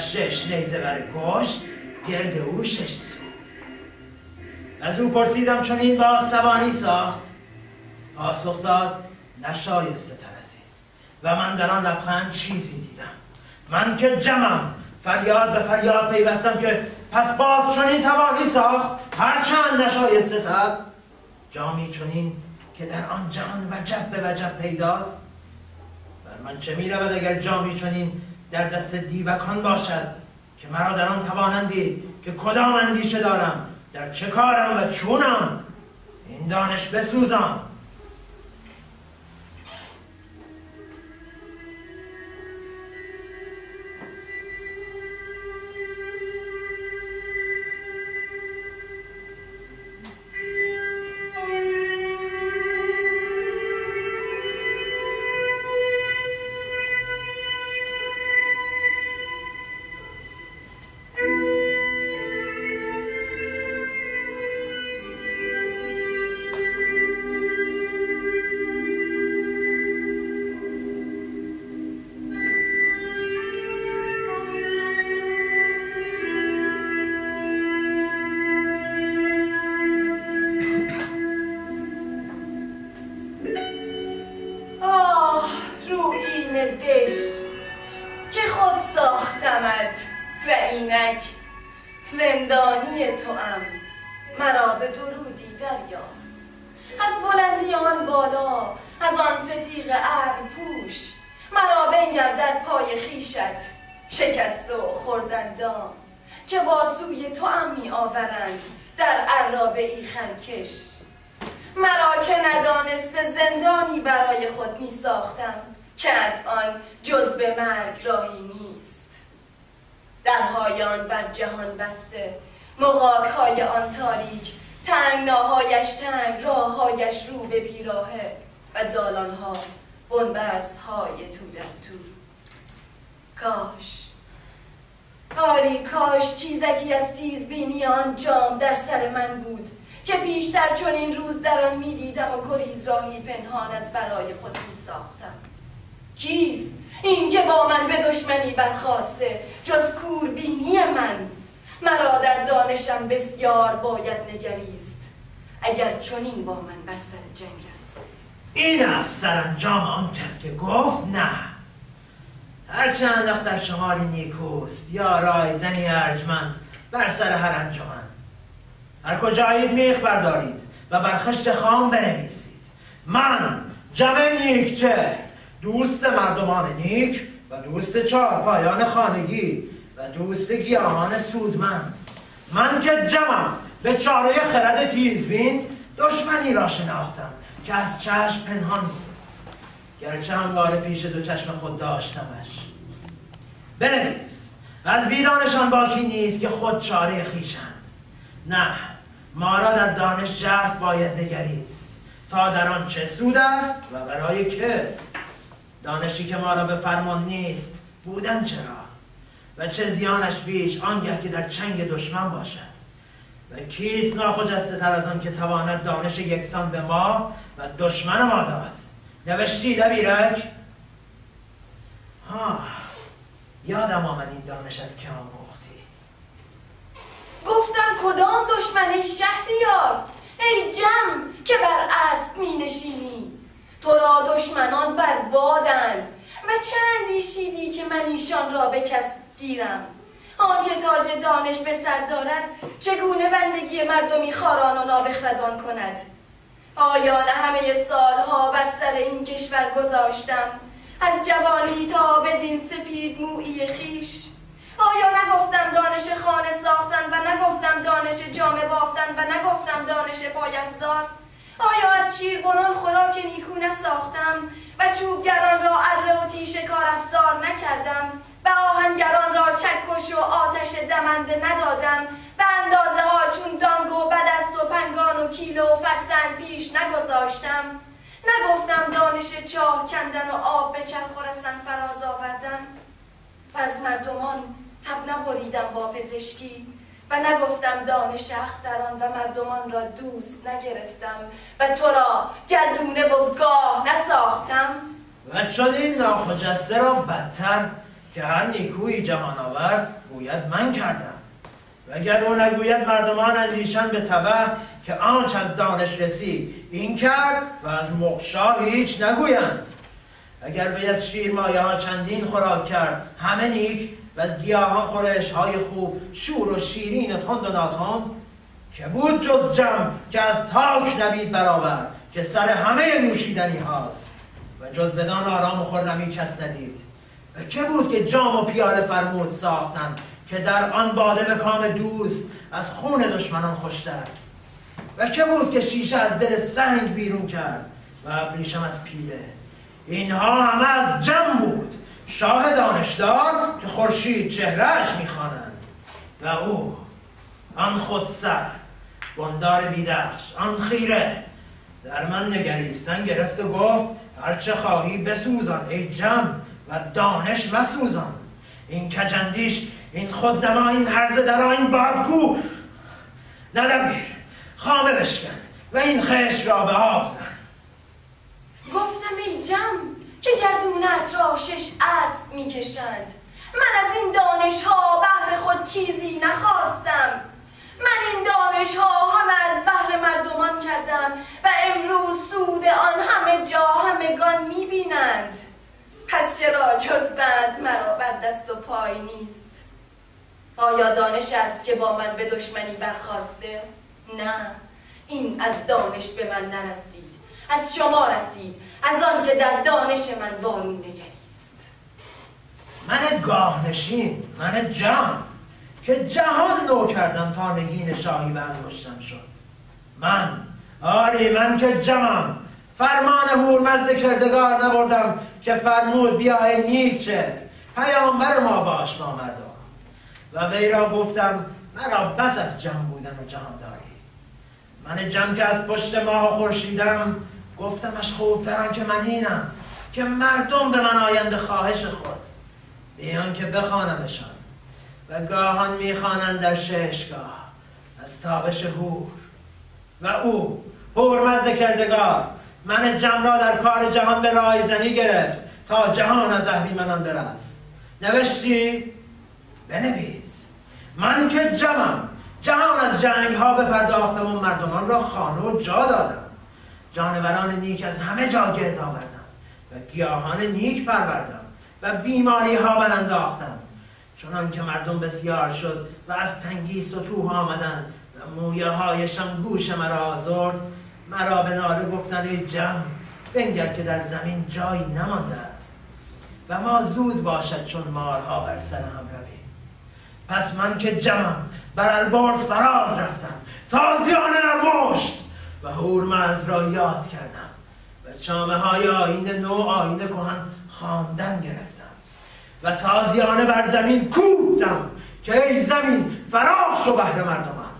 6 نیزه بر گشت گرد او 6 سو. از او پرسیدم چون این باز توانی ساخت؟ پاسخ داد نشایسته تر از این. و من در آن لبخند چیزی دیدم. من که جمم فریاد به فریاد پیوستم که پس باز چون این توانی ساخت هرچند نشایسته تر. جامی چنین که در آن جهان وجب به وجب پیداست. بر من چه می رود اگر جامی چنین در دست دیوکان باشد که مرا در آن توانندی که کدام اندیشه دارم، در چه کارم و چونم. این دانش بسوزان. زندانی توام مرا به درودی دریا. از بلندی آن بالا، از آن ستیغ ابر پوش، مرا بنگر در پای خویشت شکسته و خوردندام که با سوی توام می آورند در عرابه ای خرکش. مرا که ندانسته زندانی برای خود می ساختم که از آن جز به مرگ راهی نیست. درهای آن بر جهان بسته، مغاک‌های آن تاریک، تنگناهایش تنگ، راههایش رو به بیراهه و دالانها بنبست‌های تو در تو. کاش آری کاش چیزکی از تیزبینی آن جام در سر من بود که بیشتر چون این روز در آن می‌دیدم و گریز راهی پنهان از برای خود می‌ساختم. کیست این که با من به دشمنی برخاسته جز کوربینی من؟ مرا در دانشم بسیار باید نگریست اگر چنین با من بر سر جنگ است. این است سرانجام آن کس که گفت نه. هرچند اختر شماری نیکوست یا رای زنی ارجمند بر سر هر انجمن. هر کجایید میخ بردارید و بر خشت خام بنویسید: من جمع نیکچه، دوست مردمان نیک و دوست چارپایان خانگی و دوست گیاهان سودمند. من که جمعم به چاره خرد تیزبین دشمنی را شناختم که از چشم پنهان بود، گرچه همواره پیش دو چشم خود داشتمش. بنویس: از بیدانشان باکی نیست که خود چاره خویشند. نه، ما را در دانش ژرف باید نگریست تا در آن چه سود است و برای که. دانشی که ما را به فرمان نیست بودن چرا؟ و چه زیانش بیش آنگه که در چنگ دشمن باشد. و کیست ناخجسته تر از آن که تواند دانش یکسان به ما و دشمن ما داد؟ نوشتی دبیرک؟ یادم آمد این دانش از که آموختی. گفتم کدام دشمنی شهریار؟ ای جم که بر اسب می نشینی، تو را دشمنان بر بادند و چه اندیشیدی که من ایشان را به کس گیرم؟ آنکه تاج دانش به سر دارد چگونه بندگی مردمی خاران و نابخردان کند؟ آیا نه همه سالها بر سر این کشور گذاشتم، از جوانی تا بدین سپید مویی خیش؟ آیا نگفتم دانش خانه ساختن و نگفتم دانش جامه بافتن و نگفتم دانش پایافزار؟ آیا از شیربنان خوراک نیکو نساختم و چوبگران را اره و تیش کار افزار نکردم و آهنگران را چکش و آتش دمنده ندادم و اندازه ها چون دانگ و بدست و پنگان و کیلو و فرسنگ پیش نگذاشتم؟ نگفتم دانش چاه کندن و آب به چرخ و رسن فراز آوردن و از مردمان تب نبریدم با پزشکی و نگفتم دانش اختران و مردمان را دوست نگرفتم و تو را گردونه و گاه نساختم؟ و چون این ناخجسته را بدتر که هر نیکویی جهان آورد گوید من کردم، و اگر او نگوید مردمان اندیشن به تبع که آنچ از دانش رسید این کرد و از مغشا هیچ نگویند. اگر باید شیر مایه ها چندین خوراک کرد همه نیک، و از گیاهان خورش های خوب شور و شیرین و تند و ناتند، که بود جز جم که از تاک نبید برابر که سر همه نوشیدنی هاست، و جز بدان آرام و خرمی کس ندید. و که بود که جام و پیاله فرمود ساختند که در آن باده به کام دوست از خون دشمنان خوشتر. و که بود که شیشه از دل سنگ بیرون کرد و ابریشم از پیله. اینها همه از جم بود، شاه دانشدار که خورشید چهرهش میخوانند. و او آن خودسر بندار بیدخش، آن خیره در من نگریستن گرفت و گفت هرچه خواهی بسوزان ای جم و دانش مسوزان. این کجندیش، این خودنما، این هرزه درا، این بادگو ندبیر، خامه بشکن و این خشت را به آب زن. گفتم ای جم که گردونت را 6 اسب میکشند. من از این دانش ها بهر خود چیزی نخواستم. من این دانش ها همه از بهر مردمان کردم و امروز سود آن همه جا همگان میبینند. پس چرا جز بند مرا بر دست و پای نیست؟ آیا دانش است که با من به دشمنی برخاسته؟ نه، این از دانش به من نرسید، از شما رسید، از آن که در دانش من وارون نگریست. من گاهنشین، من جم که جهان نو کردم تا نگین شاهی به انگشتم شد. من، آری من که جمم، فرمان هورمزد کردگار نبردم که فرمود بیا ای نیکچه پیامبر ما باش با مردم. و وی را گفتم مرا بس از جم بودن و جهانداری. من جم که از پشت ماه خورشیدم، گفتمش خوبتران که من اینم که مردم به من آیند خواهش خود بیان که بخوانمشان. و گاهان میخوانند در 6 گاه از تابش هور. و او هورمزد کردگار من جم را در کار جهان به رایزنی گرفت تا جهان از اهریمنان برست. نوشتی؟ بنویس. من که جمم، جهان از جنگ ها بپرداختم و مردمان را خانه و جا دادم. جانوران نیک از همه جا گرد آوردم و گیاهان نیک پروردم و بیماری ها برانداختم. چنان که مردم بسیار شد و از تنگی ستوه آمدند و مویه هایشان گوش مرا آزرد، مرا به ناله گفتند ای جم بنگر که در زمین جایی نمانده است و ما زود باشد چون مارها بر سر هم رویم. پس من که جمم بر البرز فراز رفتم تازیانه در مشت و هورمزد را یاد کردم و چامه های آیین نو آیین کهن خواندن گرفتم و تازیانه بر زمین کوبتم که ای زمین فراخ شو بهر مردمان.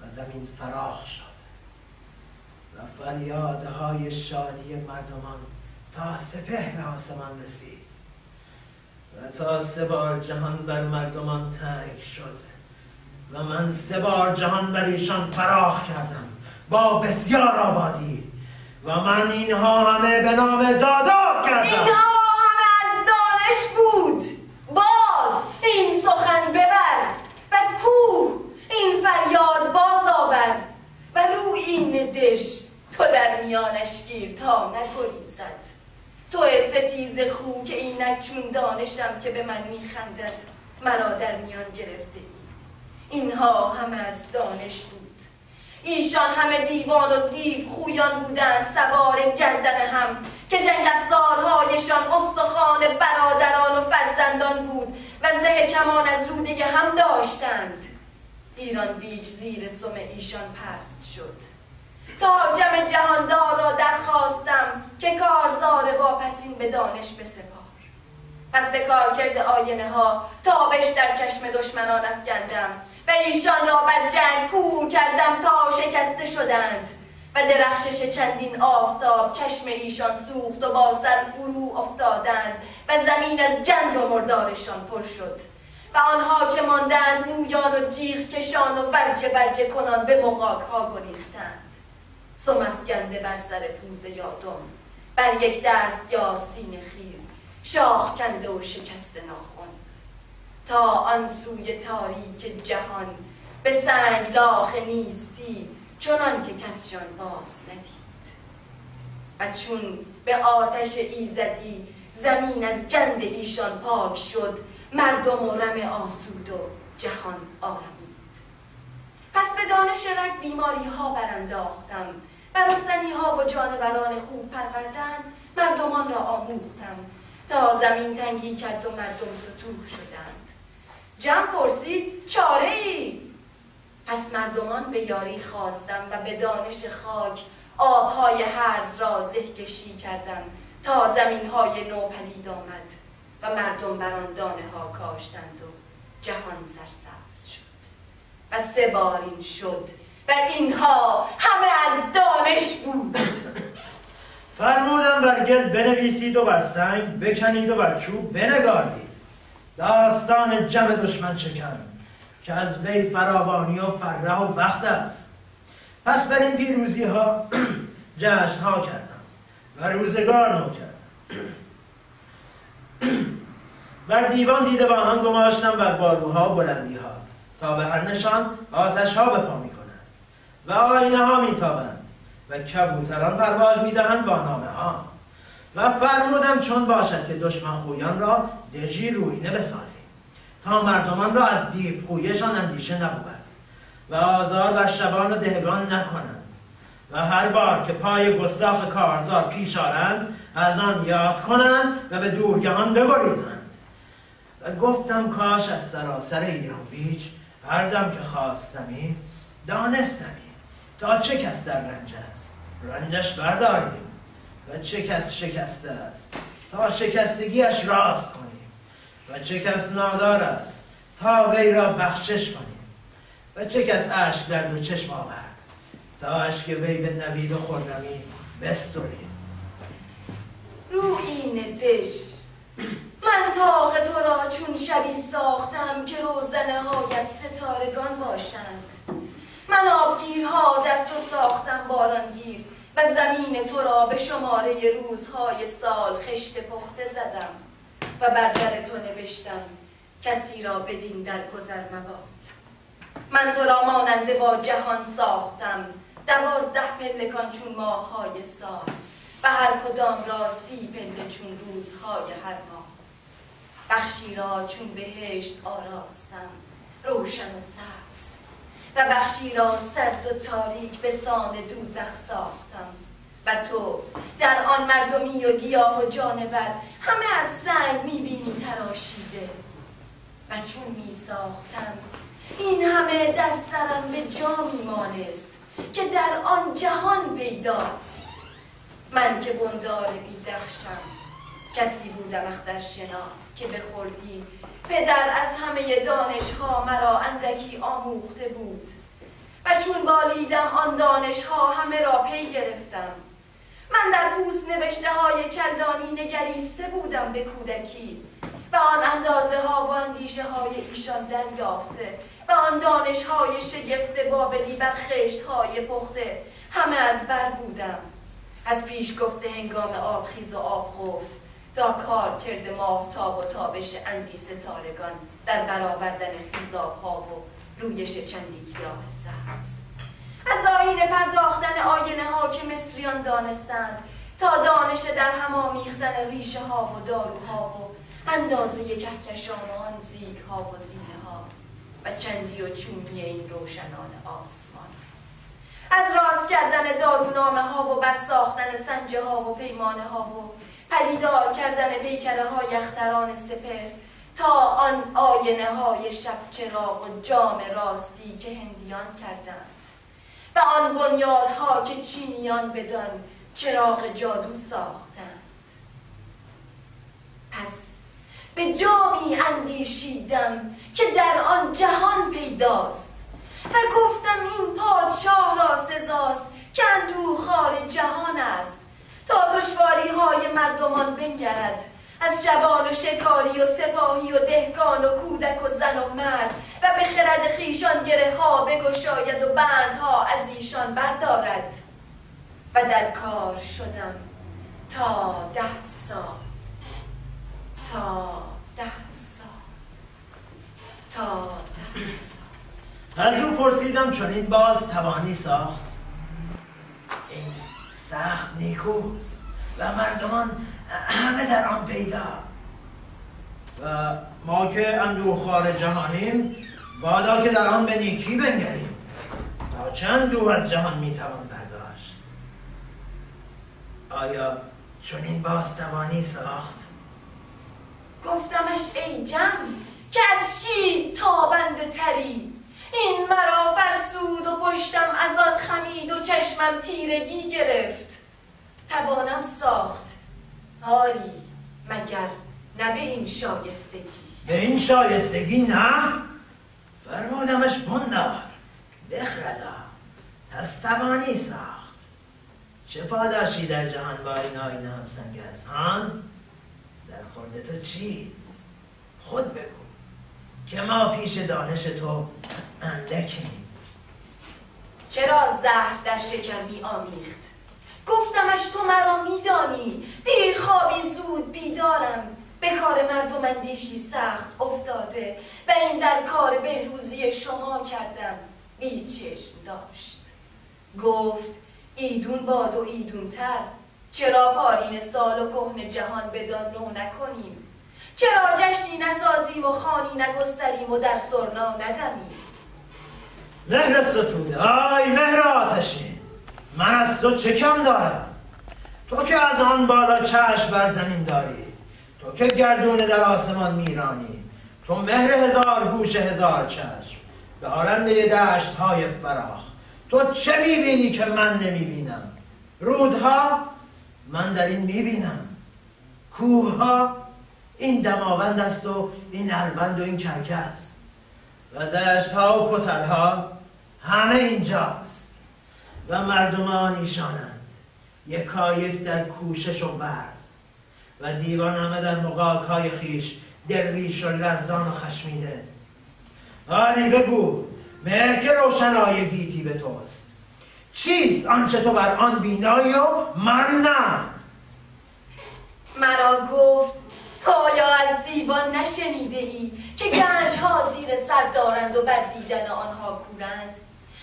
و زمین فراخ شد و فریادهای شادی مردمان تا سپهر آسمان رسید و تا 3 بار جهان بر مردمان تنگ شد و من 3 بار جهان بر ایشان فراخ کردم با بسیار آبادی و من اینها همه به نام دادا کردم. اینها همه از دانش بود. باد این سخن ببر و کوه این فریاد باز آور و روی این دش تو در میانش گیر تا نگریزد. تو ستیز خو که اینک چون دانشم که به من میخندد مرا در میان گرفته ای. اینها همه از دانش بود. ایشان همه دیوان و دیو خویان بودند سوار گردن هم که جنگ افزارهایشان استخوان برادران و فرزندان بود و زه کمان از روده هم داشتند. ایران ویج زیر سم ایشان پست شد. تا جم جهاندار را درخواستم که کارزار واپسین به دانش بسپار. پس به کار کرده آینه ها تابش در چشم دشمنان افکندم و ایشان را بر جنگ کور کردم تا شکسته شدند و درخشش چندین آفتاب چشم ایشان سوخت و با سر فرو افتادند و زمین از جنگ و مردارشان پر شد و آنها که ماندند مویان و جیغ کشان و ورجه کنان به مغاک ها گریختند. سم افکنده بر سر پوز یادم بر یک دست یار سینه خیز شاخ کنده و شکست ناخن، تا آن سوی تاریک جهان به سنگ لاخ نیستی، چنان که کسشان باز ندید. و چون به آتش ایزدی زمین از گند ایشان پاک شد، مردم و رم آسود و جهان آرمید. پس به دانش رگ بیماری ها برانداختم، بر رستنی ها و جانوران خوب پروردن مردمان را آموختم، تا زمین تنگی کرد و مردم ستوه شدند. جم پرسید چاره ای؟ پس مردمان به یاری خواستم و به دانش خاک آبهای هرز را زهکشی کردم، تا زمین های نو پدید آمد و مردم بر آن دانه ها کاشتند و جهان سرسبز شد. و 3 بار این شد و اینها همه از دانش بود. فرمودم بر گل بنویسید و بر سنگ بکنید و بر چوب بنگارید، داستان جم دشمن شکن که از وی فراوانی و فرح و بخت است. پس بر این پیروزی ها جشن ها کردم و روزگار نو کردم. بر دیوان دیده با آن گماشتم بر باروها و بلندی ها، تا به هر نشان آتش ها به پا می کنند و آینه ها می تابند و کبوتران پرواز می دهند با نامه ها. و فرمودم چون باشد که دشمن خویان را دژی روینه بسازیم، تا مردمان را از دیو خویشان اندیشه نبود و آزار بر شبان و دهگان نکنند، و هر بار که پای گستاخ کارزار پیش آرند از آن یاد کنند و به دورگهان بگریزند. و گفتم کاش از سراسر ایران بیج هر دم که خواستمی دانستمی تا چه کس در رنج است رنجش برداریم، و چه کس شکسته است تا شکستگیش راست کنیم، و چه کس نادار است تا وی را بخشش کنیم، و چه کس اشک در 2 چشم آورد تا اشک وی به نوید و خرمی بستریم. روحین دژ، من طاق تو را چون شبی ساختم که روزنه هایت ستارگان باشند. من آبگیرها در تو ساختم بارانگیر، و زمین تو را به شماره روزهای سال خشت پخته زدم، و بر در تو نوشتم کسی را بدین در گذر مباد. من تو را ماننده با جهان ساختم 12 پلکان چون ماههای سال، و هر کدام را 30 پله چون روزهای هر ماه. بخشی را چون بهشت آراستم روشن و سبز، و بخشی را سرد و تاریک به سان دوزخ ساختم. و تو در آن مردمی و گیاه و جانور همه از سنگ میبینی تراشیده. و چون میساختم این همه در سرم به جا میمانست که در آن جهان پیداست. من که بندار بیدخشم کسی بودم اخترشناس که بخوردی پدر از همه دانشها مرا اندکی آموخته بود. و چون بالیدم آن دانشها همه را پی گرفتم. من در پوست نوشته های کلدانی نگریسته بودم به کودکی، و آن اندازه ها و اندیشه های ایشان دریافته، و آن دانش های شگفت بابلی بر خشت های پخته همه از بر بودم. از پیش گفته هنگام آبخیز و آب خفت تا کار کرده ماهتاب و تابش اندی ستارگان در برآوردن خیزاب ها و رویش چندی گیاه سبز. از آیین پرداختن آینه ها که مصریان دانستند تا دانش در هم آمیختن ریشه ها و داروها و اندازه کهکشان و آن زیگ ها و زینه ها و چندی و چونی این روشنان آسمان. از راست کردن دارونامه ها و برساختن سنجه ها و پیمانه ها و پدیدار کردن پیکره های اختران سپهر تا آن آینه های شب چراغ و جام راستی که هندیان کردند و آن بنیادها که چینیان بدان چراغ جادو ساختند. پس به جامی اندیشیدم که در آن جهان پیداست و گفتم این پادشاه را سزاست که اندوهخوار جهان است تا دشواری های مردمان بنگرد، از شبان و شکاری و سپاهی و دهقان و کودک و زن و مرد و به خرد خیشان گره ها بگشاید و بندها از ایشان بردارد. و در کار شدم تا 10 سال تا 10 سال. تا 10 سال. از او پرسیدم چون این باز توانی ساخت؟ این سخت نیکوست و مردمان همه در آن پیدا و ما که اندوهخوار جهانیم بادا که در آن به نیکی بنگریم تا چند دو از جهان میتوان برداشت. آیا چون این باز توانی ساخت؟ گفتمش ای جم که از شید تابنده تری، این مرا فرسود و پشتم از آن خمید و چشمم تیرگی گرفت. توانم ساخت آری مگر نه به این شایستگی؟ به این شایستگی نه؟ فرمودمش بندار بخردا پس توانی ساخت. چه پاداشی در جهان با این آینه همسنگ است آن؟ در خورد تو چیست؟ خود بگو که ما پیش دانش تو اندکیم. چرا زهر در شکر می آمیخت؟ گفتمش تو مرا میدانی، دیر خوابی زود بیدارم، به کار مردم اندیشی سخت افتاده و این در کار بهروزی شما کردم بی چشم داشت. گفت ایدون باد و ایدون تر، چرا پارین سال و کهن جهان بدان نو نکنیم؟ چرا جشنی نسازیم و خانی نگستریم و در سرنا ندمیم؟ مهر ستوده آی مهر آتشین، من از تو چه کم دارم؟ تو که از آن بالا چشم بر زمین داری، تو که گردونه در آسمان میرانی، تو مهر هزار گوش هزار چشم، دارنده دشت های فراخ، تو چه میبینی که من نمیبینم؟ رودها من در این میبینم، کوهها این دماوند است و این الوند و این کرکس و دشت ها و کتل ها همه اینجاست و مردمان ایشانند یکایک در کوشش و ورز و دیوان همه در مغاک های خیش درویش و لرزان و خشمیده. آری بگو مهر که روشنای گیتی به توست، چیست آنچه تو بر آن بینایی و من نه؟ مرا گفت آیا از دیوان نشنیده ای که گنج ها زیر سر دارند و بر دیدن آنها کورند؟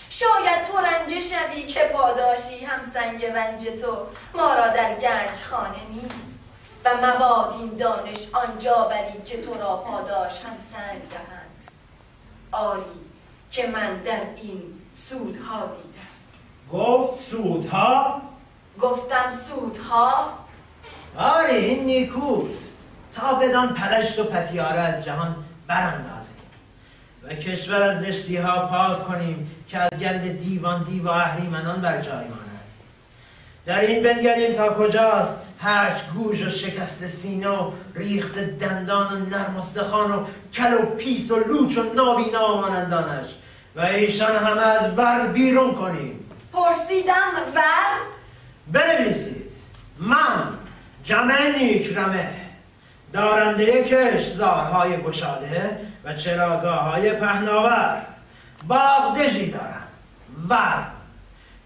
شاید تو رنجه شوی که پاداشی هم سنگ رنج تو ما را در گنج خانه نیست و مباد این دانش آنجا بری که تو را پاداش هم سنگ دهند. آری که من در این سودها دیدم. گفت سودها؟ گفتم سودها؟ آری این نیکوست تا بدان پلشت و پتیاره از جهان براندازیم و کشور از زشتی ها پاک کنیم که از گند دیوان دیو و اهریمنان بر جای ماند. در این بنگریم تا کجاست هرچ گوژ و شکست سینه و ریخت دندان و نرم استخوان و کل و پیس و لوچ و نابینا مانندانش و ایشان همه از ور بیرون کنیم. پرسیدم ور؟ بنویسید من جمع نیکرمه دارنده کشتزارهای گشاده و چراگاه های پهناور باغ دژی دارم ور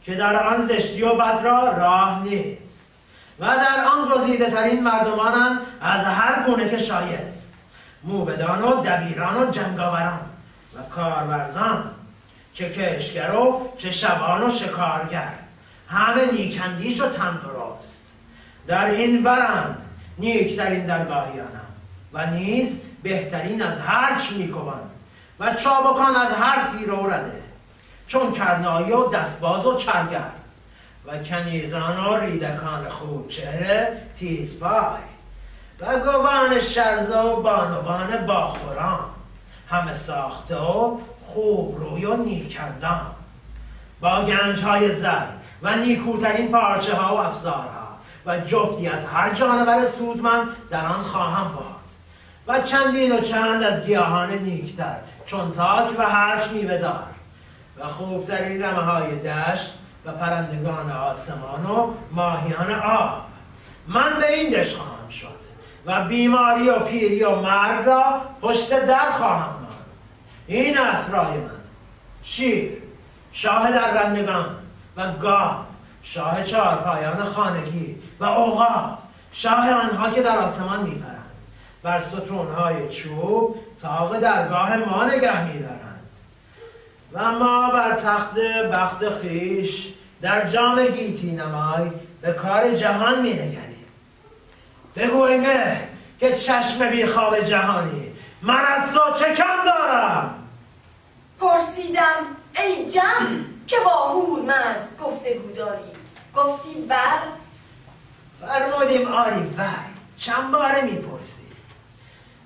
که در آن زشتی و بد را راه نیست و در آن گزیده ترین مردمانند از هر گونه که شایست، موبدان و دبیران و جنگاوران و کارورزان، چه کشگر و چه شبان و شکارگر، همه نیکندیش و تندرست. در این ورند نیکترین درگاهیانم و نیز بهترین از هر نیکوان و چابکان از هر تیر و رده، چون کرنایی و دستباز و چرگر و کنیزان و ریدکان خوب چهره تیز پای و گوان شرزه و بانوان باخوران، همه ساخته و خوب روی و نیکندان با گنج های زر و نیکوترین پارچه ها و افزارها و جفتی از هر جانور سودمند در آن خواهم باد و چندین و چند از گیاهان نیکتر چون تاک و هرچ میوه دار و خوبترین رمه های دشت و پرندگان آسمان و ماهیان آب. من به این دشت خواهم شد و بیماری و پیری و مرگ را پشت در خواهم ماند. این است رای من. شیر شاه درندگان و گاو شاه چهارپایان خانگی و عقاب شاه آنها که در آسمان میپرند بر ستونهای چوب طاق درگاه ما نگه می‌دارند و ما بر تخت بخت خویش در جام گیتی نمای به کار جهان می‌نگریم. بگو ای مه که چشم بیخواب جهانی، من از تو چه کم دارم؟ پرسیدم ای جم که با هورمزد گفتگو داری، گفتی بر؟ فرمودیم آری ور. چند باره میپرسی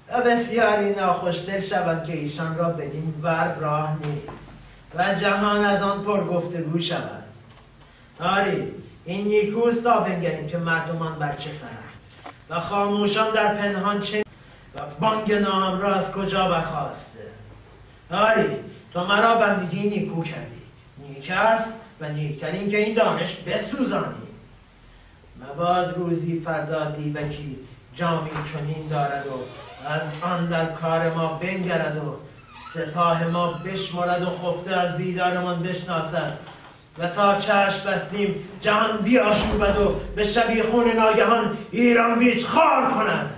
و بسیاری ناخوشدل شوند که ایشان را بدین ور راه نیست و جهان از آن پر گفتگو شود. آری این نیکوست تا بنگریم که مردمان بر چه سرند و خاموشان در پنهان چه و بانگ نام را از کجا برخاسته. آری تو مرا بندگی نیکو کردی، نیک است و نیکترین که این دانش بسوزانی. مباد روزی فردا دیوکی جامی چنین دارد و از آن در کار ما بنگرد و سپاه ما بشمرد و خفته از بیدارمان بشناسد و تا چشم بستیم جهان بیاشوبد و به شبیخون ناگهان ایران بیچ خار کند.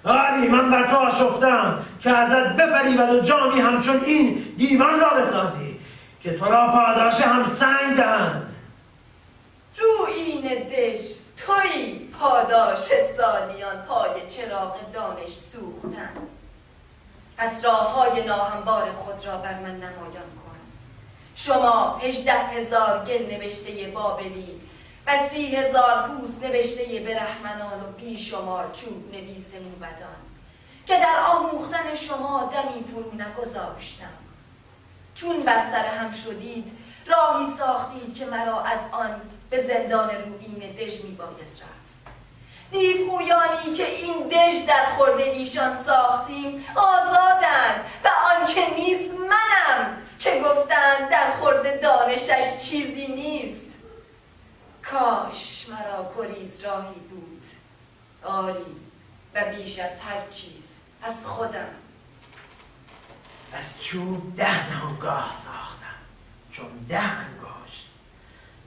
آری من بر تو آشفتم که ازت بفریبد و جامی همچون این دیوان را بسازی که تو را پاداش هم سنگ دهند. رویین دژ توی پاداش سالیان پای چراغ دانش سوختن. پس راههای ناهموار خود را بر من نمایان کن. شما 18,000 گل نوشته بابلی و 30,000 پوست نوشته برهمنان و بیشمار چوب نویس موبدان که در آموختن شما دمی فرو نگذاشتم. چون بر سر هم شدید راهی ساختید که مرا از آن به زندان رویین دژ می باید رفت. دیوخویانی که این دژ در خورد ایشان ساختیم آزادند و آن که نیست منم که گفتند در خورد دانشش چیزی نیست. کاش مرا گریز راهی بود، آری و بیش از هر چیز از خودم. از چوب 10 نهانگاه ساختم چون 10 انگشت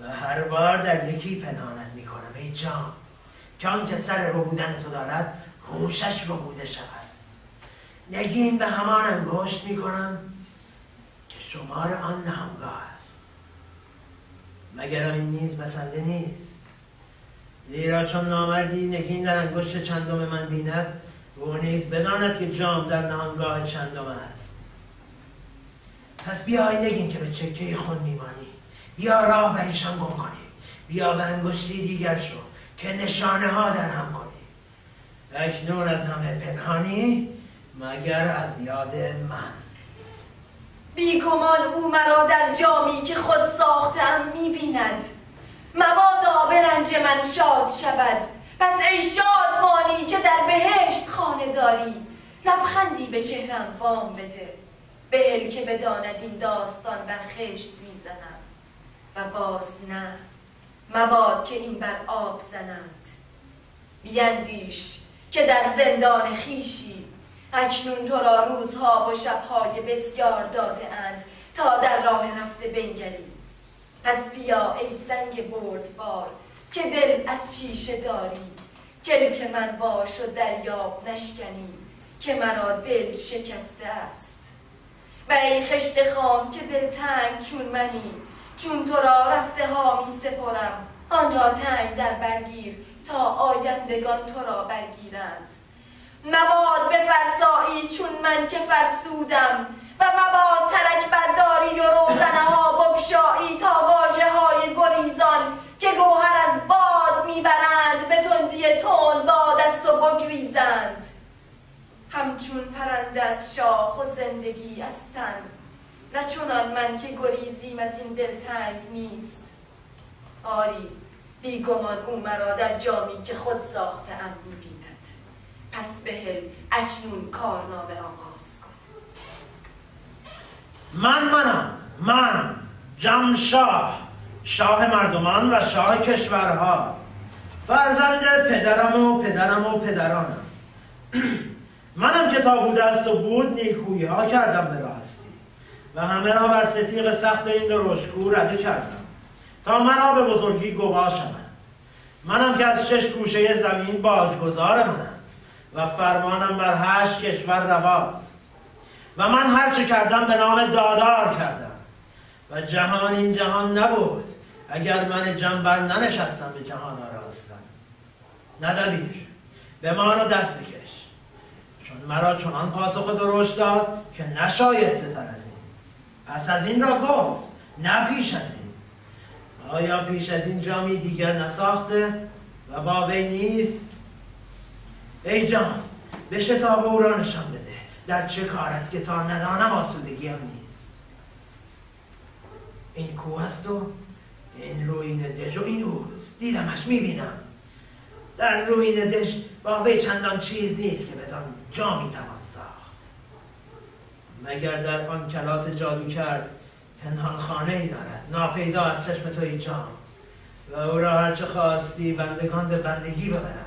و هر بار در یکی پنهانت میکنم ای جان که آن که سر ربودن تو دارد هوشش ربوده شود. نگین به همان انگشت میکنم که شمار آن نهانگاه است. مگر این نیز بسنده نیست، زیرا چون نامردی نگین در انگشت چندم من بیند او نیز بداند که جام در نهانگاه چندم است. پس بیا ای نگین که به چکه خون میمانی، بیا راه بر ایشان گم کنی، بیا به انگشتی دیگر شو که نشانه ها در هم کنی. اکنون از همه پنهانی مگر از یاد من. بیگمان او مرا در جامی که خود ساختم میبیند. مبادا به رنج من شاد شود. پس ای شادمانی که در بهشت خانه داری، لبخندی به چهرم وام بده. بهل که بداند این داستان بر خشت میزنم و باز نه، مباد که این بر آب زنند. بیندیش که در زندان خیشی، اکنون تو را روزها و شبهای بسیار داده اند تا در راه رفته بنگری. پس بیا ای سنگ بردبار که دل از شیشه داری، کلک من باش و دریاب نشکنی که مرا دل شکسته است. و ای خشت خام که دل تنگ چون منی، چون تو را رفته ها می سپرم آن را تنگ در برگیر تا آیندگان تو را برگیرند. مباد بفرسایی چون من که فرسودم و مباد ترک برداری و روزنه ها بگشایی تا واژه های گریزان که گوهر از باد میبرند به تندی تند باد از تو بگریزند. همچون پرنده از شاخ و زندگی از تن، نه چنان من که گریزیم از این دلتنگ نیست. آری بیگمان او مرا در جامی که خود ساخته ام میبیند. پس بهل اکنون کارنامه آغاز کن. من جمشاه، شاه مردمان و شاه کشورها، فرزند پدرم و پدرانم. منم که تا بوده است و بود نیکویی ها کردم به راستی و همه را بر ستیغ سخت این درشتکو رده کردم تا مرا به بزرگی گوا شوند. منم که از 6 گوشه زمین باجگذار منم و فرمانم بر 8 کشور رواست و من هرچه کردم به نام دادار کردم و جهان این جهان نبود اگر من جنبر ننشستم به جهان آراستن. ندبیر، به مانو دست بکش، چون مرا چنان پاسخ درشت داد که نشایسته تر از این. پس از این را گفت، نه پیش از این. آیا پیش از این جامی دیگر نساخته و با وی نیست؟ ای جان، به شتاب او را نشان بده، در چه کار است که تا ندانم آسودگیم نیست. این کوه است و این روین دژ و این اوست، دیدمش، میبینم. در روین دژ با وی چندان چیز نیست که بدان جا میتوان ساخت، مگر در آن کلات جادو کرد پنهان خانه ای دارد، ناپیدا از چشم تو ای جان، و او را هرچه خواستی بندگان به بندگی ببرند.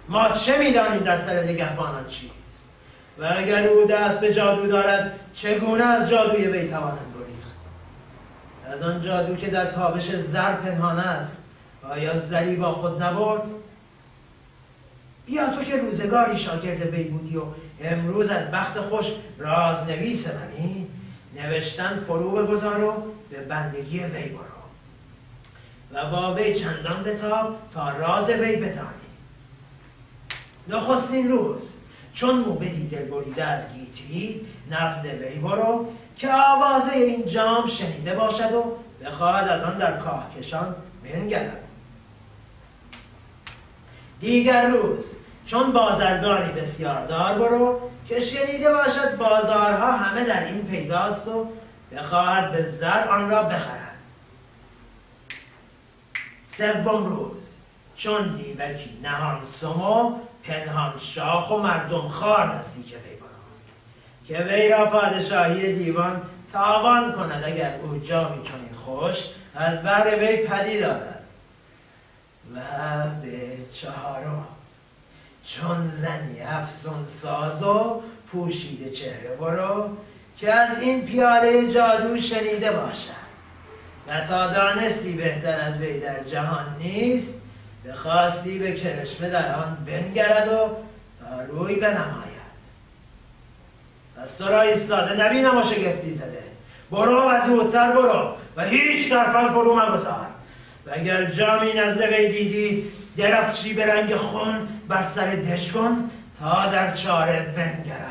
ما چه میدانیم در سر نگهبانان چیست؟ و اگر او دست به جادو دارد چگونه از جادوی وی توانند گریخت؟ از آن جادو که در تابش زر پنهان است، آیا زری با خود نبرد؟ بیا تو که روزگاری شاگرد وی بودی و امروز از بخت خوش رازنویس منی، نوشتن فرو بگذار و به بندگی وی برو و با وی چندان بتاب تا راز وی بدانی. نخستین روز چون موبدی دل بریده از گیتی نزد وی برو که آوازه این جام شنیده باشد و بخواهد از آن در کاهکشان بنگرد. دیگر روز چون بازرگانی بسیار دار برو که شنیده باشد بازارها همه در این پیداست و بخواهد به زر آن را بخرد. سوم روز چون دیوکی نهان سم و پنهان شاخ و مردم خوار نزدیک وی برو که وی را پادشاهی دیوان تاوان کند اگر او جامی چنین خوش از بهر وی پدید آرد. و به چهارم چون زنی افسون ساز و پوشیده چهره برو که از این پیاله جادو شنیده باشد و تا دانستی بهتر از وی در جهان نیست، بخواستی به کرشمه در آن بنگرد و تا روی بنماید. پس تو را ایستاده نبینم و شگفتی زده، برو و زودتر برو و هیچ طرفا فرو مگذار. و اگر جامی نزد وی دیدی درفشی به رنگ خون بر سر دژ کن تا در چاره بنگرم.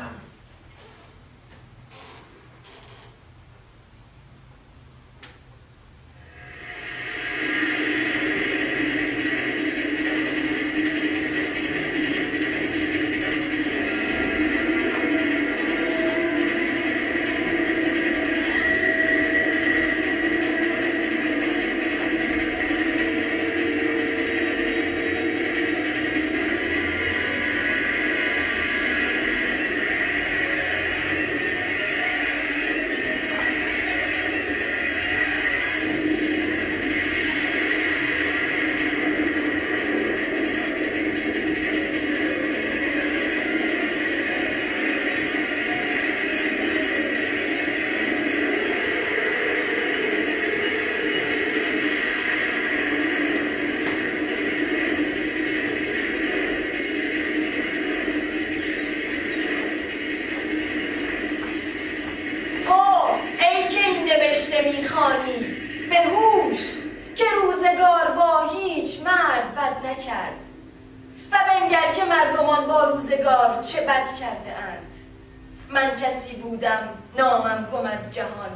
به هوش که روزگار با هیچ مرد بد نکرد و بنگر که مردمان با روزگار چه بد کرده اند. من کسی بودم نامم گم از جهان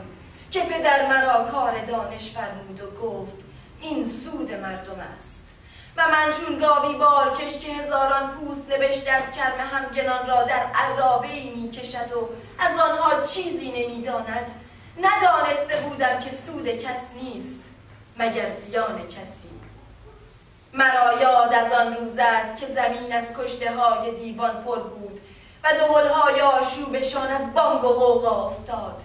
که پدر مرا کار دانش فرمود و گفت این سود مردم است و من چون گاوی بارکش که هزاران پوست نبشته از چرم همگنان را در عرابه‌ای می کشد و از آنها چیزی نمیداند، ندانسته بودم که سود کس نیست مگر زیان کسی. مرا یاد از آن روز است که زمین از کشته های دیوان پر بود و دهل‌های آشوبشان از بانگ و غوغا افتاد.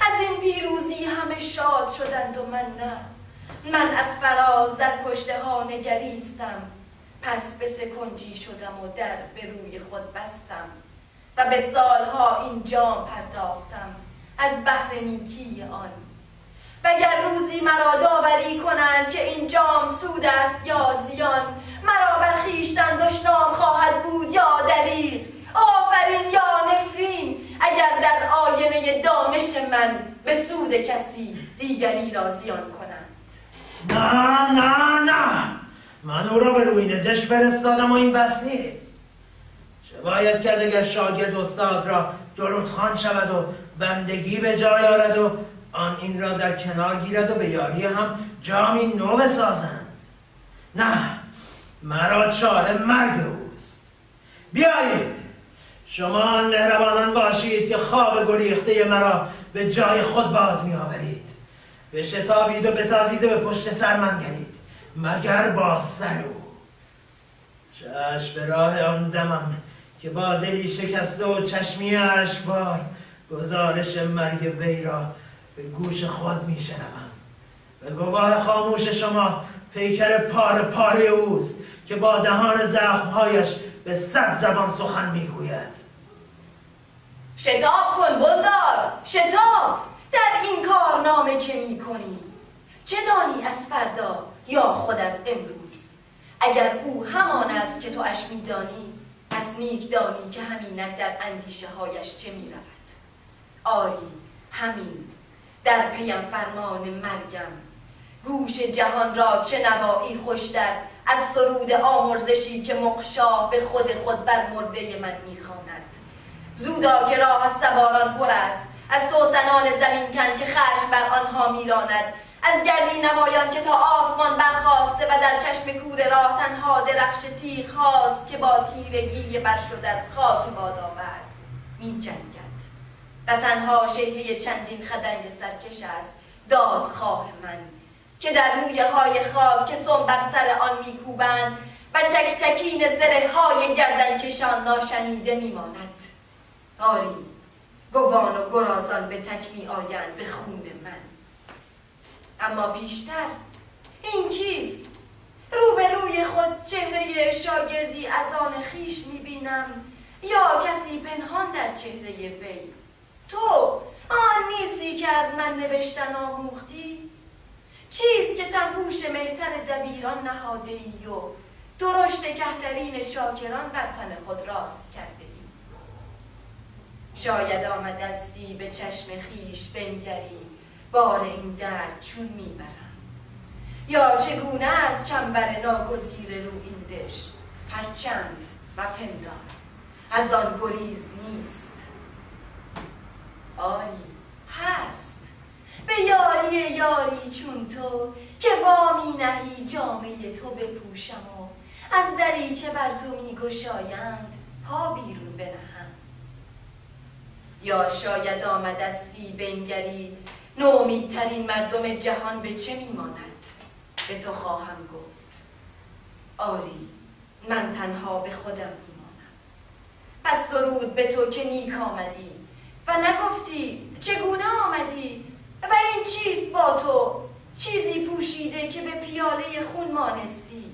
از این پیروزی همه شاد شدند و من نه. من از فراز در کشته ها نگریستم، پس به سکنجی شدم و در به روی خود بستم و به سالها این جام پرداختم از بهر نیکی آن. وگر روزی مرا داوری کنند که این جام سود است یا زیان، مرا بر خویشتن دشنام خواهد بود یا دریغ، آفرین یا نفرین، اگر در آینه دانش من به سود کسی دیگری را زیان کنند. نه نه نه، من او را به روی دش فرستادم و این بس نیست. چه باید کرد اگر شاگرد استاد را درودخوان شود و بندگی به جای آرد و آن این را در کنار گیرد و به یاری هم جامی نو بسازند؟ نه، مرا چاره مرگ اوست. بیایید شما مهربانان باشید که خواب گریخته مرا به جای خود باز می آورید. بشتابید و بتازید و به پشت سر من گرید، مگر با سر او. چشم به راه آن دمم که با دلی شکسته و چشمی اشکبار گزارش مرگ وی را به گوش خود می شنوم. به گواه خاموش شما پیکر پاره پاره اوست که با دهان زخمهایش به 100 زبان سخن می گوید. شتاب کن بلدار، شتاب در این کارنامه که می کنی. چه دانی از فردا یا خود از امروز؟ اگر او همان است که تو اش می دانی، از نیک دانی که همینک در اندیشه هایش چه می رود. آری همین در پیم فرمان مرگم، گوش جهان را چه نوایی خوشتر از سرود آمرزشی که مقشاه به خود بر مرده من میخواند. زودا که راه از سواران پر است، از توسنان زمین کن که خشم بر آنها میراند، از گردی نمایان که تا آسمان برخاسته و در چشم کوره راه تنها درخش تیغ هاست که با تیرگی بر شد از خاک باد آورد می جنگد و تنها شیهه چندین خدنگ سرکش است دادخواه من که در روی های خاک که سم بر سر آن میکوبند و چکچکین زره های گردن کشان ناشنیده میماند. آری گوان و گرازان به تک می آیند به خون من. اما پیشتر این کیست؟ روبروی خود چهره شاگردی از آن خیش میبینم یا کسی پنهان در چهره وی؟ تو آن نیستی که از من نوشتن آموختی؟ چیست که تنپوش مهتر دبیران نهاده ای و درشت کهترین چاکران بر تن خود راست کرده ای؟ شاید آمدستی به چشم خیش بنگری بار این درد چون میبرم، یا چگونه از چنبر ناگزیر رو این دش هرچند و پندار از آن گریز نیست. آری هست به یاری یاری چون تو که وامی نهی جامعه تو بپوشم و از دری که بر تو میگشایند پا بیرون بنهم. یا شاید آمدستی بنگری نومیدترین مردم جهان به چه میماند؟ به تو خواهم گفت آری من تنها به خودم میمانم. پس درود به تو که نیک آمدی و نگفتی چگونه آمدی و این چیست با تو؟ چیزی پوشیده که به پیاله خون مانستی.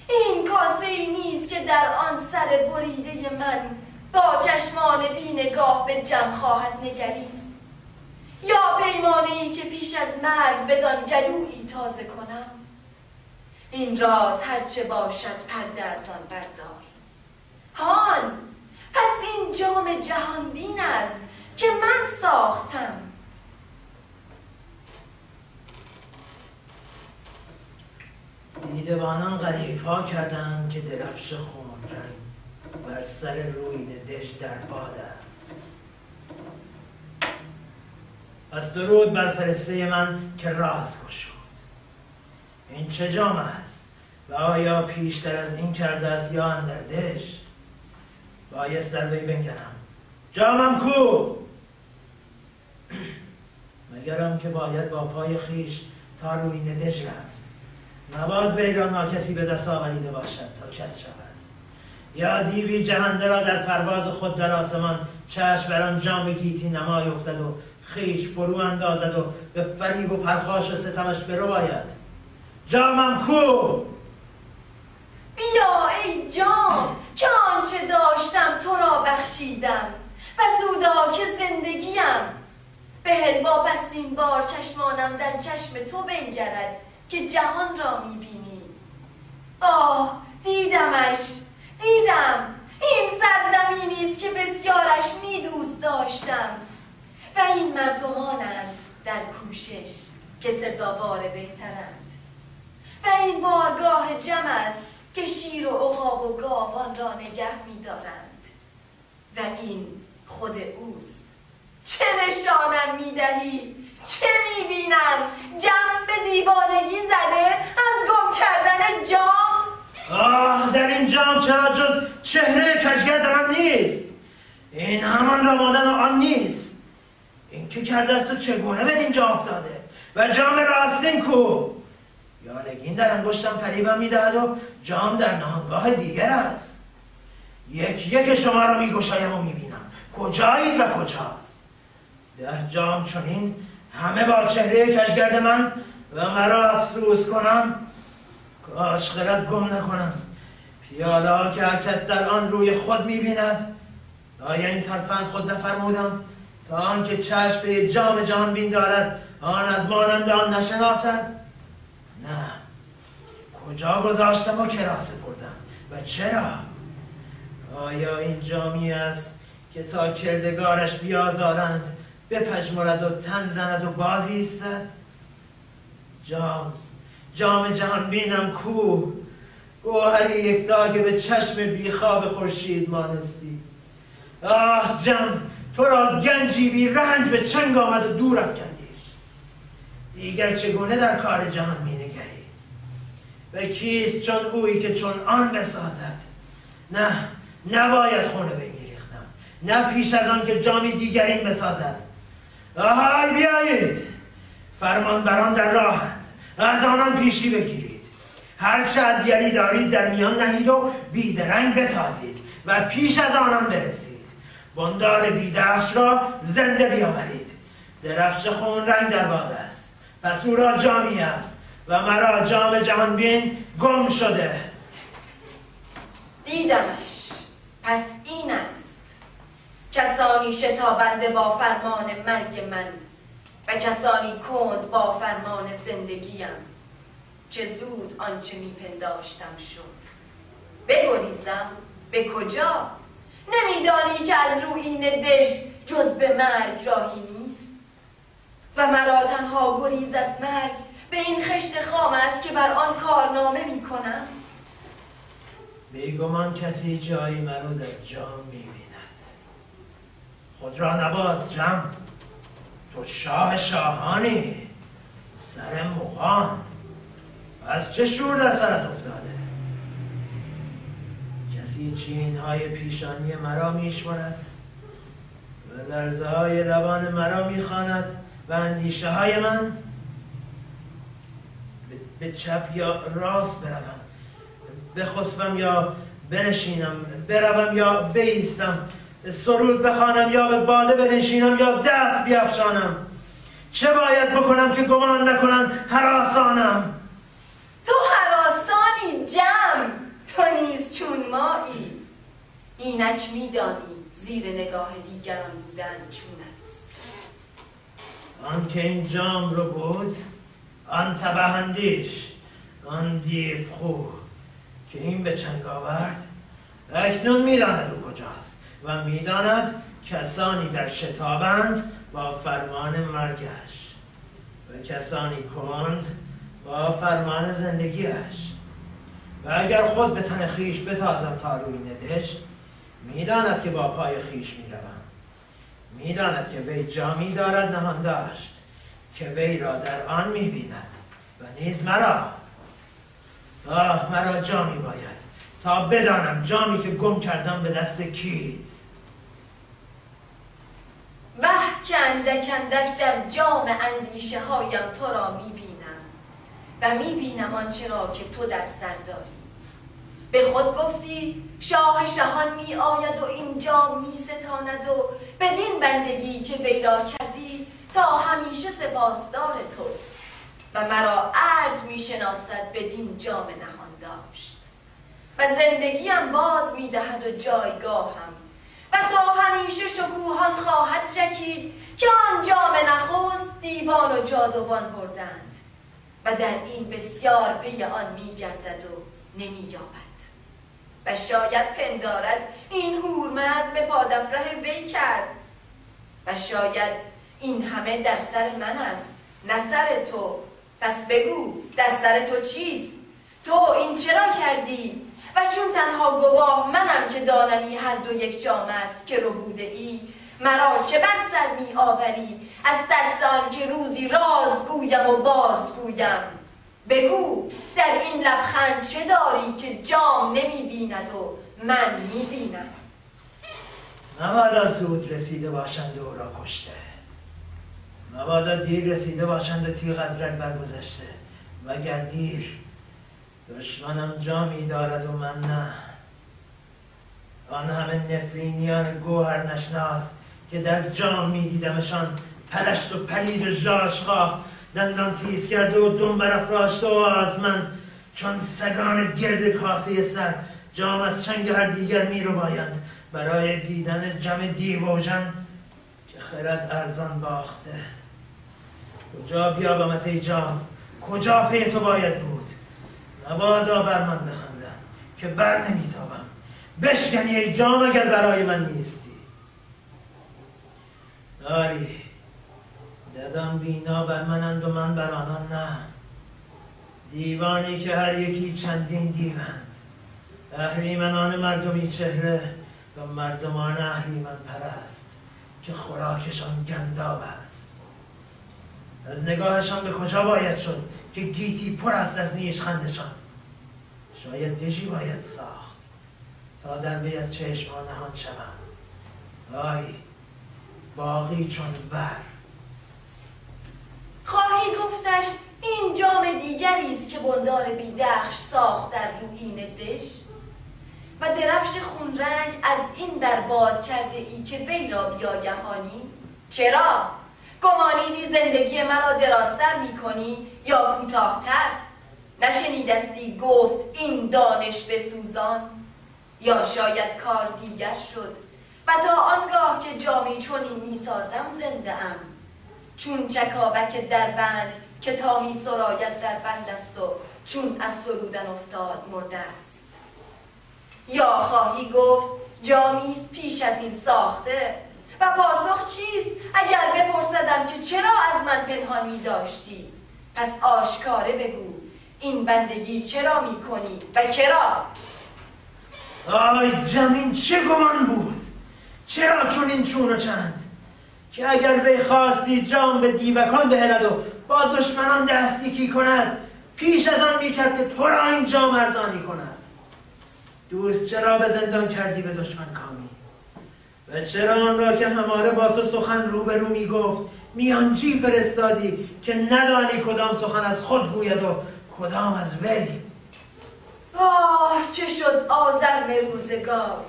این کاسه ای نیست که در آن سر بریده من با چشمان بی نگاه به جم خواهد نگریست، یا پیمانه ای که پیش از مرگ بدان گلویی تازه کنم. این راز هرچه باشد پرده از آن بردار. هان پس این جام جهان بین است که من ساختم. دیدبانان غریف‌ها کردند که درفش خون رنگ بر سر روی دش در باد است. پس درود بر فرسته من که راز گشود. این چه جام است و آیا پیشتر از این کرده است یا اندر دش؟ بایست در وی بنگرم. جامم کو؟ مگرم که باید با پای خیش تا روی دش رفت. نباید وی را ناکسی به دست آوریده باشد تا کس شود، یا دیوی جهنده را در پرواز خود در آسمان چشم بر آن جام گیتی نمای افتد و خیش فرو اندازد و به فریب و پرخاش و ستمش برو باید. جامم کو؟ بیا ای جام که آنچه داشتم تو را بخشیدم و زودا که زندگیم. بهل واپس این بار چشمانم در چشم تو بنگرد که جهان را میبینی. آه دیدمش، دیدم. این سرزمینی است که بسیارش می دوست داشتم و این مردمانند در کوشش که سزاوار بهترند و این بارگاه جمع است که شیر و عقاب و گاوان را نگه می دارند و این خود اوست. چه نشانم می دهی؟ چه می بینم؟ جم به دیوانگی زده از گم کردن جام؟ در این جام چرا جز چهره کشگرد من نیست؟ این همان را مانند آن نیست. این که کرده است و چگونه به اینجا افتاده؟ و جام راستین کو؟ یا نگین در انگشتم فریبم میدهد و جام در نهانگاه دیگر است. یک شما را میگشایم و میبینم کجایید و کجاست. 10 جام چنین همه با چهره کشگرد من و مرا افسوس کنم. کاش خرد گم نکنم. پیاله ها که هر کس در آن روی خود میبیند. آیا این ترفند خود نفرمودم تا آنکه چشم به جام جهان بین دارد آن از مانند آن نشناسد؟ نه. کجا گذاشتم و کرا سپردم و چرا؟ آیا این جامی است که تا کردگارش بیازارند بپژمرد و تن زند و بازی ایستد؟ جام جهان بینم کو؟ گوهری یکتا که به چشم بیخواب خورشید مانستی. جم، تو را گنجی بی رنج به چنگ آمد و دور افکندیش. دیگر چگونه در کار جهان می نگری؟ و کیست چون اویی که چون آن بسازد؟ نه، نباید خونه بمیریختم، نه پیش از آن که جامی دیگرین بسازد. آهای بیایید، فرمان بران در راهند، از آنان پیشی بگیرید. هرچه از یلی دارید در میان نهید و بیدرنگ بتازید و پیش از آنان برسید. بندار بیدخش را زنده بیاورید. درخش خون رنگ در باغ است، پس او را جامی است و مرا جام جهان بین گم شده. دیدمش، پس این است. کسانی شتابنده با فرمان مرگ من و کسانی کند با فرمان زندگیم. چه زود آنچه میپنداشتم شد. بگریزم به کجا؟ نمیدانی که از رویین دژ جز به مرگ راهی نیست و مرا تنها گریز از مرگ به این خشت خام است که بر آن کارنامه میکنم. بیگمان کسی جایی مرا در جام میبیند. خود را نباز جم، تو شاه شاهانی، سر مغان. از چه شور در سرت افتاده؟ کسی چینهای پیشانی مرا میشمارد و لرزه های لبان مرا میخواند و اندیشه های من به چپ یا راست بروم، بخسبم یا بنشینم، بروم یا بایستم، سرود بخوانم یا به باده بنشینم یا دست بیفشانم. چه باید بکنم که گمان نکنن هراسانم؟ تو هراسانی جم، تو نیز چون مایی. اینک میدانی زیر نگاه دیگران بودن چون است. آن که این جام رو بود، آن تبهندیش، آن دیو خو که این به چنگ آورد، اکنون میداند او کجاست و میداند کسانی در شتابند با فرمان مرگش و کسانی کند با فرمان زندگیش. و اگر خود به تن خیش بتازم تا روی ندش، میداند که با پای خیش میروم. میداند که وی جامی دارد نهان داشت که وی را در آن میبیند و نیز مرا. مرا جامی باید تا بدانم جامی که گم کردم به دست کیست. که اندک اندک در جام اندیشه هایم تو را میبینم و میبینم آنچه را که تو در سر داری. به خود گفتی شاه شهان می آید و این جام می ستاند و بدین بندگی که وی را کردی تا همیشه سپاسدار توست و مرا ارج می شناسد بدین جام نهان داشت و زندگیم باز می دهد و جایگاهم و تا همیشه شکوهان خواهد چکید که آن جام نخست دیوان و جادوان بردند و در این بسیار پی آن می گردد و نمی یابد. و شاید پندارد این هورمزد به پادافره وی کرد و شاید این همه در سر من است نه سر تو. پس بگو در سر تو چیست؟ تو این چرا کردی؟ و چون تنها گواه منم که دانمی هر دو یک جام است که ربوده ای، مرا چه بر سر می آوری از ترس آنکه روزی راز گویم و باز گویم؟ بگو در این لبخند چه داری که جام نمی بیند و من می بینم؟ مبادا زود رسیده باشند و او را کشته، مبادا دیر رسیده باشند و تیغ از رگ برگذشته، وگر دیر دشمنم جامی دارد و من نه. آن همه نفرینیان گوهر نشناس که در جام می دیدمشان پلشت و پلید و ژاژخواه دندان تیز کرده و دم برافراشته و از من چون سگان گرد کاسه سر جام از چنگ هر دیگر می رو بایند برای دیدن جمع دیووژن که خرد ارزان باخته. کجا بیابمت ای جام؟ کجا پی تو باید بود؟ مبادا بر من بخندن که بر نمیتابم. بشکنی ای جام اگر برای من نیستی. آری ددان بینا بر منند و من بر آنان نه. دیوانی که هر یکی چندین دیوند، اهریمنان مردمی چهره و مردمان اهریمن پرست که خوراکشان گنداب است. از نگاهشان به کجا باید شد که گیتی پر است از نیشخندشان؟ شاید دژی باید ساخت تا در وی از چشم نهان شوم. آی باقی چون بر. خواهی گفتش این جام دیگری است که بندار بیدخش ساخت در رویین دژ و درفش خونرنگ از این در باد کرده ای که وی را بیاگهانی؟ چرا؟ گمانیدی زندگی مرا درازتر می کنی یا کوتاه‌تر؟ نشنیدستی گفت این دانش بسوزان؟ یا شاید کار دیگر شد و تا آنگاه که جامی چنین می سازم زنده ام چون چکاوک در بند که تا می سراید در بند است و چون از سرودن افتاد مرده است. یا خواهی گفت جامی پیش از این ساخته و پاسخ چیست اگر بپرسدم که چرا از من پنهان می داشتی؟ پس آشکاره بگو این بندگی چرا می کنی و کرا؟ آی جمین چه گمان بود؟ چرا چون این چون و چند؟ که اگر وی خواستی جام به دیوکان بهلد و با دشمنان دست یکی کند، پیش از آن میکرد که تو را این جام ارزانی کند. دوست چرا به زندان کردی به دشمن کامی؟ و چرا آن را که هماره با تو سخن روبرو میگفت میانجی فرستادی که ندانی کدام سخن از خود گوید و کدام از وی؟ چه شد آزرم روزگار،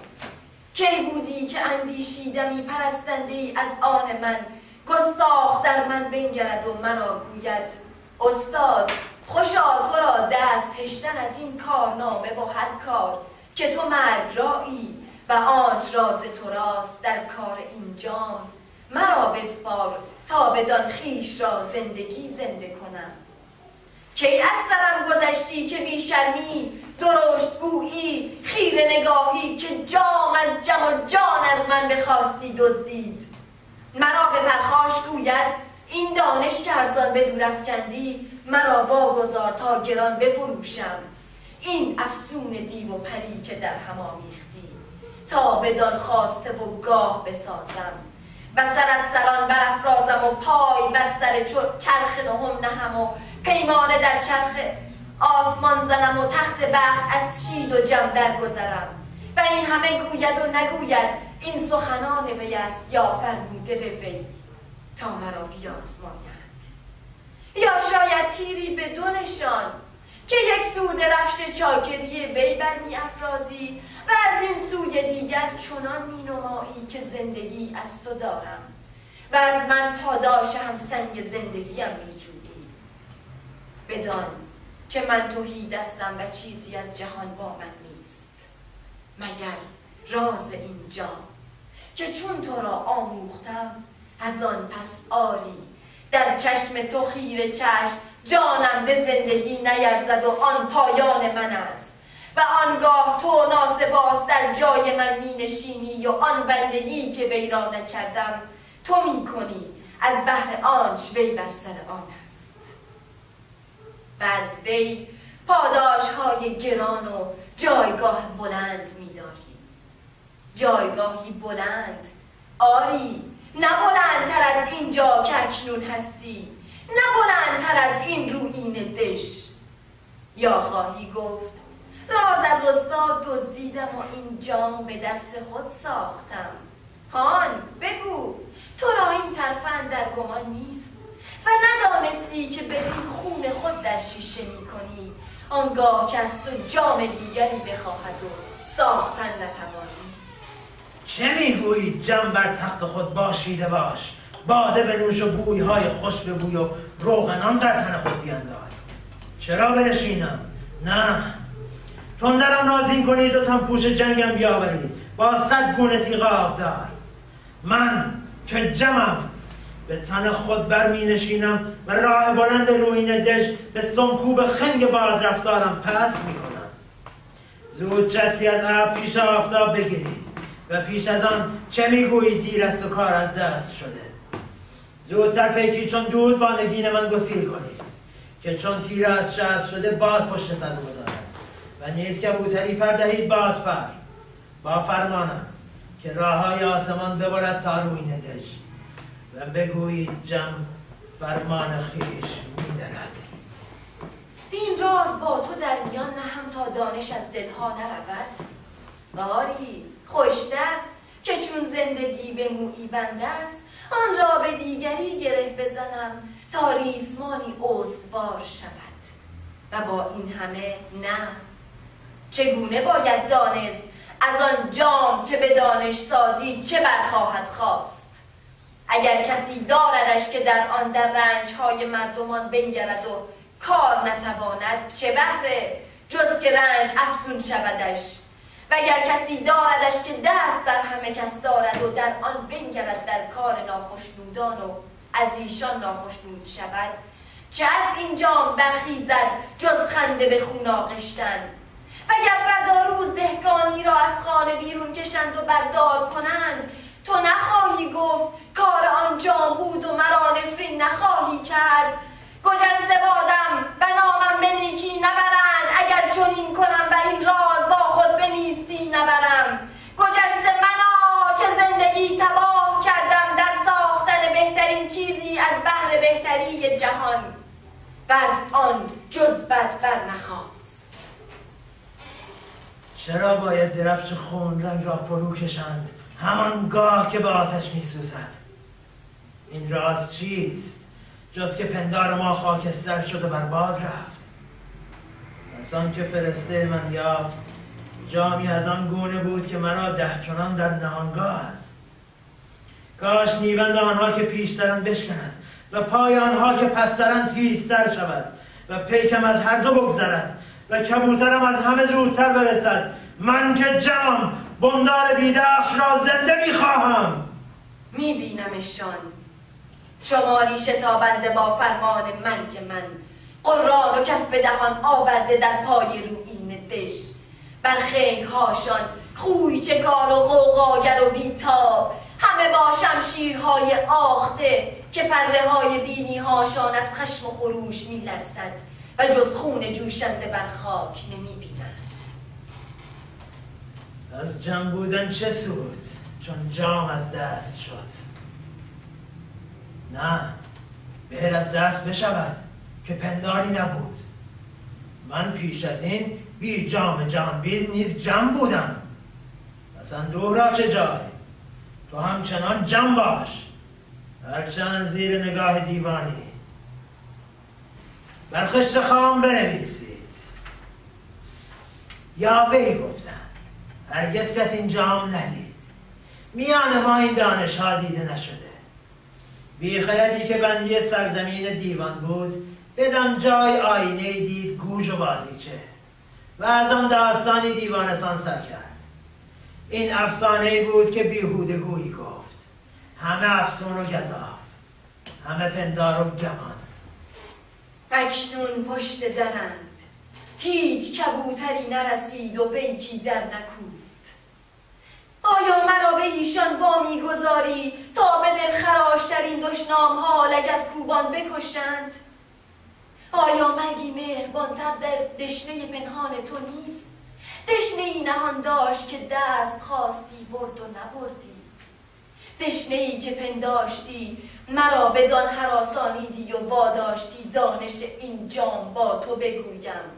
کی بودی که اندیشیدمی پرستنده ای از آن من گستاخ در من بنگرد و مرا گوید استاد خوشا تو را دست هشتن از این کارنامه و هر کار که تو مرگ رایی و آنچ راز تو راست در کار این جام مرا بسپار تا بدان خویش را زندگی زنده کنم. کی از سرم گذشتی که بی شرمی درشت گویی خیره نگاهی که جام از جم و جان از من بخواستی دزدید؟ مرا به پرخاش گوید این دانش که ارزان بدون افکندی مرا واگذار تا گران بفروشم این افسون دیو و پری که در هم آمیختی تا بدان خواسته و گاه بسازم و سر از سران برافرازم و پای بر سر چرخ نهم نهم و پیمانه در چرخ آسمان زنم و تخت بخت از شید و جم درگذرم و این همه گوید و نگوید این سخنان وی است یا فرموده به وی تا مرا بیازمایند. یا شاید تیری به دو نشان که یک سو درفش چاکری وی برمی افرازی و از این سوی دیگر چنان می نمایی که زندگی از تو دارم و از من پاداش هم سنگ زندگیم می جویی. بدان که من تهی دستم و چیزی از جهان با من نیست مگر راز این جام که چون تو را آموختم از آن پس آری در چشم تو خیره چشم جانم به زندگی نیرزد و آن پایان من است و آنگاه تو ناسپاس در جای من می نشینی و آن بندگی که وی را نکردم تو می کنی از بهر آنچ وی بر سر آن است. و از وی پاداش های گران و جایگاه بلند می داری. جایگاهی بلند، آری، نه بلندتر از اینجا که اکنون هستی، نه بلندتر از این رویین دژ. یا خواهی گفت راز از استاد دزدیدم و این جام به دست خود ساختم. هان بگو تو را این ترفند در گمان نیست و ندانستی که بدین خون خود در شیشه می کنی آنگاه که از تو جام دیگری بخواهد و ساختن نتوانی. چه میگویی جم بر تخت خود باشیده باش، باده بنوش و بویهای خوش ببوی و روغنان در تن خود بینداز. چرا بنشینم؟ نه، تندرم نازین کنید و تنپوش جنگم بیاورید با 100 گونه تیغ آبدار. من که جمم به تن خود برمی نشینم و راه بلند رویین دژ به سمکوب خنگ باد رفتارم پس می کنم. زود چتری از ابر پیش آفتاب بگیرید و پیش از آن چه میگویید دیر است و کار از دست شده. زودتر پیکی چون دود با نگین من گسیل کنید که چون تیر از شست شده باد پشت سر گذارد و نیز کبوتری پر دهید باز پر با فرمانم که راههای آسمان ببرد تا رویین دژ و بگویید جم فرمان خیش می‌درد. این راز با تو در میان نهم تا دانش از دلها نرود. باری خوشتر که چون زندگی به مویی بنده است آن را به دیگری گره بزنم تا ریسمانی استوار شود. و با این همه نه، چگونه باید دانست از آن جام که به دانش سازی چه برخواهد خواست؟ اگر کسی داردش که در آن در رنجهای مردمان بنگرد و کار نتواند چه بهره جز که رنج افزون شودش؟ و اگر کسی داردش که دست بر همه کس دارد و در آن بنگرد در کار ناخشنودان و از ایشان ناخشنود شود چه از این جام برخیزد جز خنده به خون آغشتن؟ و اگر فردا روز دهقانی را از خانه بیرون کشند و بردار کنند تو نخواهی گفت کار آن جام بود و مرا نفرین نخواهی کرد؟ گجسته بادم و نامم به نیکی نبرند اگر چنین کنم و این راز با خود به نیستی نبرم. گجسته منا که زندگی تباه کردم در ساختن بهترین چیزی از بهر بهتری جهان و از آن جز بد بر نخواست. چرا باید درفش خون رنگ را فرو کشند همانگاه که به آتش می سوزد؟ این راز چیست جز که پندار ما خاکستر شد و برباد رفت؟ پس آن که فرسته من یافت جامی از آن گونه بود که مرا 10 چنان در نهانگاه است. کاش نیوند آنها که پیشترند بشکند و پای آنها که پسترند تیزتر شود و پیکم از هر دو بگذرد و کبوترم از همه زودتر برسد. من که جمم بندار بیدخش را زنده میخواهم. میبینمشان شماری شتابنده با فرمان مرگ من، قران و کف به دهان آورده در پای رویین دژ. بر خنگهاشان خوی چکار و غوغاگر و بیتاب، همه با شمشیرهای آخته که پره های بینی هاشان از خشم و خروش میلرزد و جز خون جوشنده بر خاک نمیبینند. از جمع بودن چه سود چون جام از دست شد؟ نه، بهر از دست بشود که پنداری نبود. من پیش از این بی جام جهانبین نیز جمع بودم. پس اندوه را چه جای؟ تو همچنان جمع باش، هرچند زیر نگاه دیوانی. بر خشت خام بنویسید. یا وی گفتند هرگز کس این جام ندید، میان ما این دانش ها دیده نشده. بیخردی که بندی سرزمین دیوان بود بدان جای آینه دید گوش و بازیچه و از آن داستانی دیوانسان سر کرد. این افسانه بود که بیهوده گویی گفت، همه افسون و گزاف، همه پندار و گمان. اکنون پشت درند هیچ کبوتری نرسید و پیکی در نکوفت. آیا مرا به ایشان وامی گذاری تا به دلخراشترین دشنام ها لگد کوبان بکشند؟ آیا مگی مهربانتر در دشنه پنهان تو نیست؟ دشنه ای نهان داشت که دست خواستی برد و نبردی، دشنه ای که پنداشتی مرا بدان هراسانیدی و واداشتی دانش این جام با تو بگویم.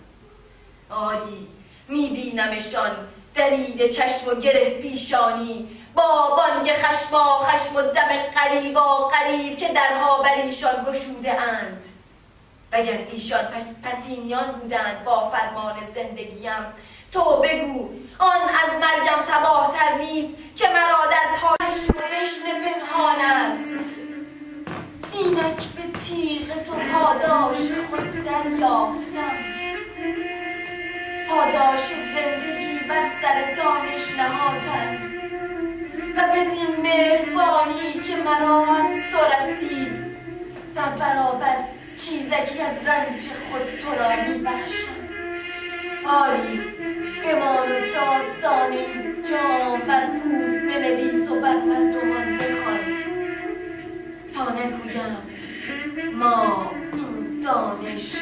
آری میبینمشان درید چشم و گره پیشانی با بانگ خشما خشم و دم قریبا قریب که درها بر ایشان گشوده اند. وگر ایشان پسینیان بودند با فرمان زندگیم، تو بگو آن از مرگم تباهتر نیست که مرا در پایش دشنه پنهان است. اینک به تیغ تو پاداش خود دریافتم، پاداش زندگی بر سر دانش نهادن و بدین مهربانی که مرا از تو رسید در برابر چیزکی از رنج خود تو را میبخشم. آری بمان و داستان این جام بر پوست بنویس و بر مردمان بخوان تا نگویند ما این دانش